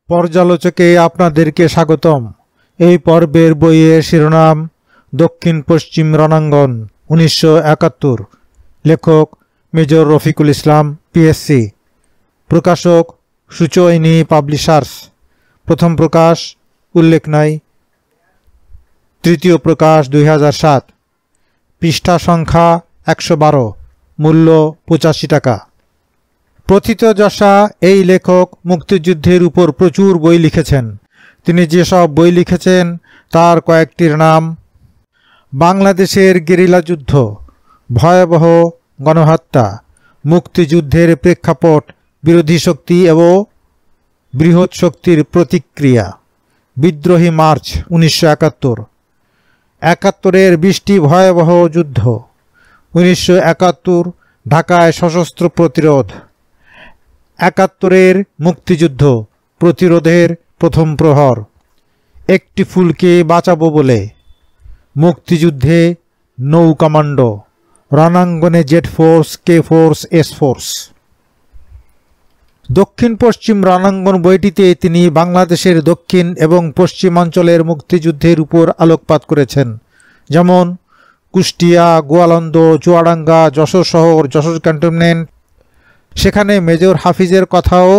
পর্যালোচকে আপনাদেরকে স্বাগতম। এই পর্বের বইয়ের শিরোনাম দক্ষিণ পশ্চিম রণাঙ্গন 1971, লেখক মেজর রফিকুল ইসলাম, পিএসসি, প্রকাশক সুচয়নী পাবলিশার্স। প্রথম প্রকাশ উল্লেখ নাই, তৃতীয় প্রকাশ 2007, পৃষ্ঠা সংখ্যা 112, মূল্য 85 টাকা। প্রথিতযশা এই লেখক মুক্তিযুদ্ধের উপর প্রচুর বই লিখেছেন। তিনি যেসব বই লিখেছেন তার কয়েকটির নাম: বাংলাদেশের গেরিলা যুদ্ধ, ভয়াবহ গণহত্যা, মুক্তিযুদ্ধের প্রেক্ষাপট, বিরোধী শক্তি এবং বৃহৎ শক্তির প্রতিক্রিয়া, বিদ্রোহী মার্চ 1971, 71-এর 20টি ভয়াবহ যুদ্ধ, 1971 ঢাকায় সশস্ত্র প্রতিরোধ, 71-এর মুক্তিযুদ্ধ, প্রতিরোধের প্রথম প্রহর, একটি ফুলকে বাঁচাবো বলে, মুক্তিযুদ্ধে নৌ কমান্ডো, রণাঙ্গনে Z force, K force, S force. দক্ষিণ পশ্চিম রণাঙ্গন বইটিতে তিনি বাংলাদেশের দক্ষিণ এবং পশ্চিমাঞ্চলের মুক্তিযুদ্ধের উপর আলোকপাত করেছেন, যেমন কুষ্টিয়া, গোয়ালন্দ, চুয়াডাঙ্গা, যশোর শহর, যশোর ক্যান্টনমেন্ট। সেখানে মেজর হাফিজের কথাও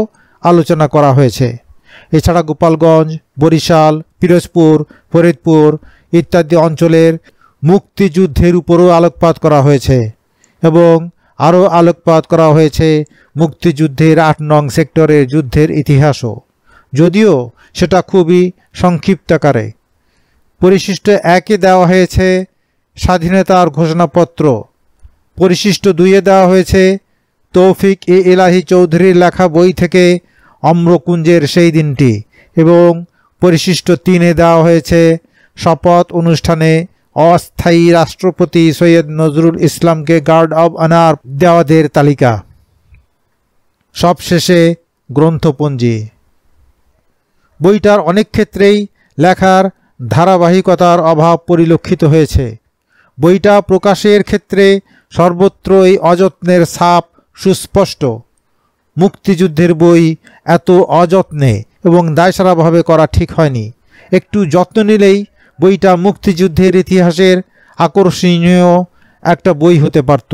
আলোচনা করা হয়েছে। এছাড়া গোপালগঞ্জ, বরিশাল, পিরোজপুর, ফরিদপুর ইত্যাদি অঞ্চলের মুক্তিযুদ্ধের উপরও আলোকপাত করা হয়েছে এবং আরও আলোকপাত করা হয়েছে মুক্তিযুদ্ধের 8 নং সেক্টরের যুদ্ধের ইতিহাসও, যদিও সেটা খুবই সংক্ষিপ্ত আকারে। পরিশিষ্ট 1-এ দেওয়া হয়েছে স্বাধীনতার ঘোষণাপত্র, পরিশিষ্ট 2-এ দেওয়া হয়েছে তৌফিক এ এলাহি চৌধুরীর লেখা বই থেকে অম্রকুঞ্জের সেই দিনটি, এবং পরিশিষ্ট 3-এ দেওয়া হয়েছে শপথ অনুষ্ঠানে অস্থায়ী রাষ্ট্রপতি সৈয়দ নজরুল ইসলামকে গার্ড অব অনার দেওয়াদের তালিকা। সবশেষে গ্রন্থপঞ্জি। বইটার অনেক ক্ষেত্রেই লেখার ধারাবাহিকতার অভাব পরিলক্ষিত হয়েছে। বইটা প্রকাশের ক্ষেত্রে সর্বত্রই অযত্নের ছাপ সুস্পষ্ট। মুক্তিযুদ্ধের বই এত অযত্নে এবং দায়সারাভাবে করা ঠিক হয়নি। একটু যত্ন নিলেই বইটা মুক্তিযুদ্ধের ইতিহাসের আকর্ষণীয় একটা বই হতে পারত।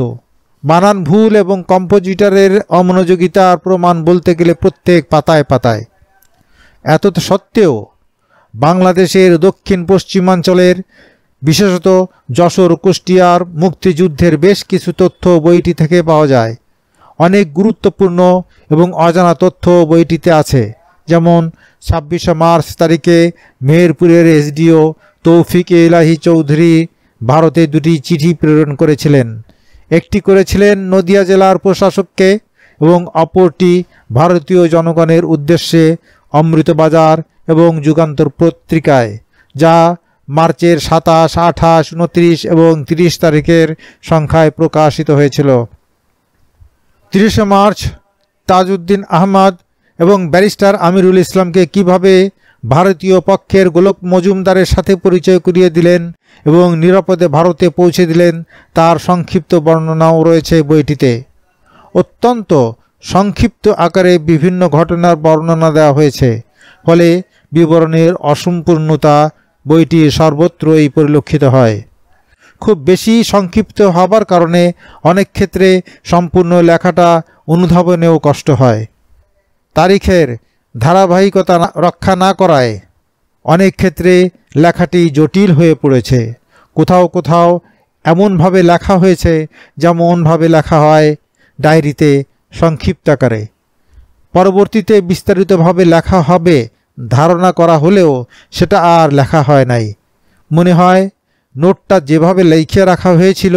বানান ভুল এবং কম্পোজিটরের অমনোযোগিতার প্রমাণ বলতে গেলে প্রত্যেক পাতায় পাতায়। এত সত্ত্বেও বাংলাদেশের দক্ষিণ পশ্চিমাঞ্চলের, বিশেষত যশোর, কুষ্টিয়ার মুক্তিযুদ্ধের বেশ কিছু তথ্য বইটি থেকে পাওয়া যায়। অনেক গুরুত্বপূর্ণ এবং অজানা তথ্য বইটিতে আছে, যেমন 26শে মার্চ তারিখে মেহেরপুরের এসডিও তৌফিক এ এলাহি চৌধুরী ভারতে 2টি চিঠি প্রেরণ করেছিলেন। একটি করেছিলেন নদিয়া জেলার প্রশাসককে এবং অপরটি ভারতীয় জনগণের উদ্দেশ্যে অমৃতবাজার এবং যুগান্তর পত্রিকায়, যা মার্চের 27, 28, 29 এবং 30 তারিখের সংখ্যায় প্রকাশিত হয়েছিল। 30শে মার্চ তাজউদ্দিন আহমদ এবং ব্যারিস্টার আমিরুল ইসলামকে কিভাবে ভারতীয় পক্ষের গোলক মজুমদারের সাথে পরিচয় করিয়ে দিলেন এবং নিরাপদে ভারতে পৌঁছে দিলেন তার সংক্ষিপ্ত বর্ণনাও রয়েছে বইটিতে। অত্যন্ত সংক্ষিপ্ত আকারে বিভিন্ন ঘটনার বর্ণনা দেওয়া হয়েছে, ফলে বিবরণের অসম্পূর্ণতা বইটি সর্বত্রই পরিলক্ষিত হয়। খুব বেশি সংক্ষিপ্ত হবার কারণে অনেক ক্ষেত্রে সম্পূর্ণ লেখাটা অনুধাবনেও কষ্ট হয়। তারিখের ধারাবাহিকতা রক্ষা না করায় অনেক ক্ষেত্রে লেখাটি জটিল হয়ে পড়েছে। কোথাও কোথাও এমনভাবে লেখা হয়েছে যেমনভাবে লেখা হয় ডায়েরিতে সংক্ষিপ্ত আকারে। পরবর্তীতে বিস্তারিতভাবে লেখা হবে ধারণা করা হলেও সেটা আর লেখা হয় নাই। মনে হয় নোটটা যেভাবে লিখে রাখা হয়েছিল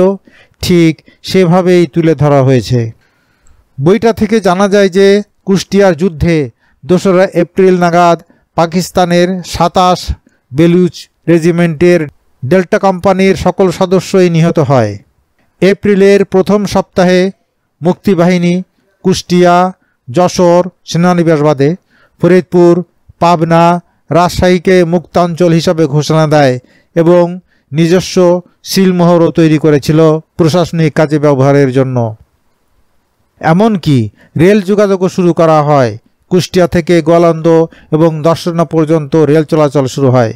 ঠিক সেভাবেই তুলে ধরা হয়েছে। বইটা থেকে জানা যায় যে কুষ্টিয়ার যুদ্ধে 2রা এপ্রিল নাগাদ পাকিস্তানের 27 বেলুচ রেজিমেন্টের ডেল্টা কোম্পানির সকল সদস্যই নিহত হয়। এপ্রিলের প্রথম সপ্তাহে মুক্তিবাহিনী কুষ্টিয়া, যশোর সেনানিবাস বাদে ফরিদপুর, পাবনা, রাজশাহীকে মুক্তাঞ্চল হিসাবে ঘোষণা দেয় এবং নিজস্ব সিলমোহরও তৈরি করেছিল প্রশাসনিক কাজে ব্যবহারের জন্য। এমনকি রেল যোগাযোগও শুরু করা হয় কুষ্টিয়া থেকে গোয়ালন্দ এবং দর্শনা পর্যন্ত রেল চলাচল শুরু হয়।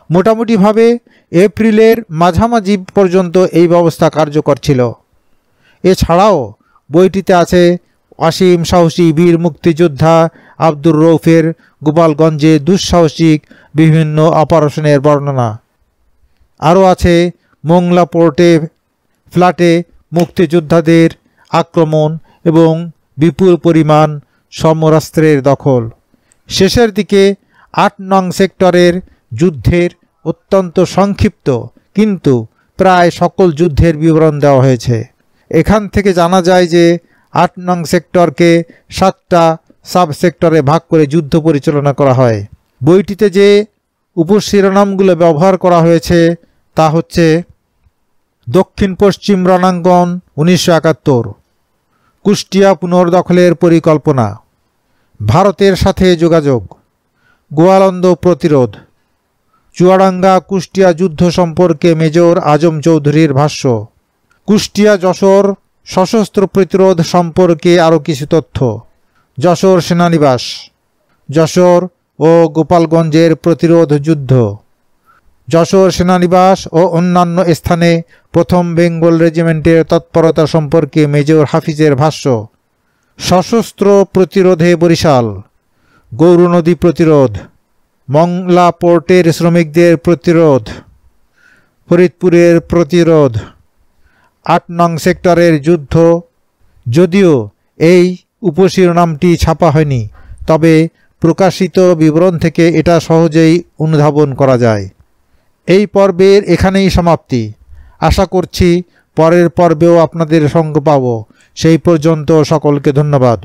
মোটামুটিভাবে এপ্রিলের মাঝামাঝি পর্যন্ত এই ব্যবস্থা কার্যকর ছিল। এছাড়াও বইটিতে আছে অসীম সাহসী বীর মুক্তিযোদ্ধা আব্দুর রৌফের গোপালগঞ্জে দুঃসাহসিক বিভিন্ন অপারেশনের বর্ণনা। আরও আছে মোংলা পোর্টে ফ্ল্যাটে মুক্তিযোদ্ধাদের আক্রমণ এবং বিপুল পরিমাণ সমরাস্ত্রের দখল। শেষের দিকে ৮ নং সেক্টরের যুদ্ধের অত্যন্ত সংক্ষিপ্ত কিন্তু প্রায় সকল যুদ্ধের বিবরণ দেওয়া হয়েছে। এখান থেকে জানা যায় যে ৮ নং সেক্টরকে 7টা সাব সেক্টরে ভাগ করে যুদ্ধ পরিচালনা করা হয়। বইটিতে যে উপশিরোনামগুলো ব্যবহার করা হয়েছে তা হচ্ছে দক্ষিণ পশ্চিম রণাঙ্গন 1971, কুষ্টিয়া পুনর্দখলের পরিকল্পনা, ভারতের সাথে যোগাযোগ, গোয়ালন্দ প্রতিরোধ, চুয়াডাঙ্গা কুষ্টিয়া যুদ্ধ সম্পর্কে মেজর আজম চৌধুরীর ভাষ্য, কুষ্টিয়া যশোর সশস্ত্র প্রতিরোধ সম্পর্কে আরও কিছু তথ্য, যশোর সেনানিবাস, যশোর ও গোপালগঞ্জের প্রতিরোধ যুদ্ধ, যশোর সেনানিবাস ও অন্যান্য স্থানে প্রথম বেঙ্গল রেজিমেন্টের তৎপরতা সম্পর্কে মেজর হাফিজের ভাষ্য, সশস্ত্র প্রতিরোধে বরিশাল, গৌরনদী প্রতিরোধ, মংলা পোর্টের শ্রমিকদের প্রতিরোধ, ফরিদপুরের প্রতিরোধ, ৮ নং সেক্টরের যুদ্ধ। যদিও এই উপশিরোনামটি ছাপা হয়নি, তবে প্রকাশিত বিবরণ থেকে এটা সহজেই অনুধাবন করা যায়। এই পর্বের এখানেই সমাপ্তি। আশা করছি পরের পর্বেও আপনাদের সঙ্গ পাব। সেই পর্যন্ত সকলকে ধন্যবাদ।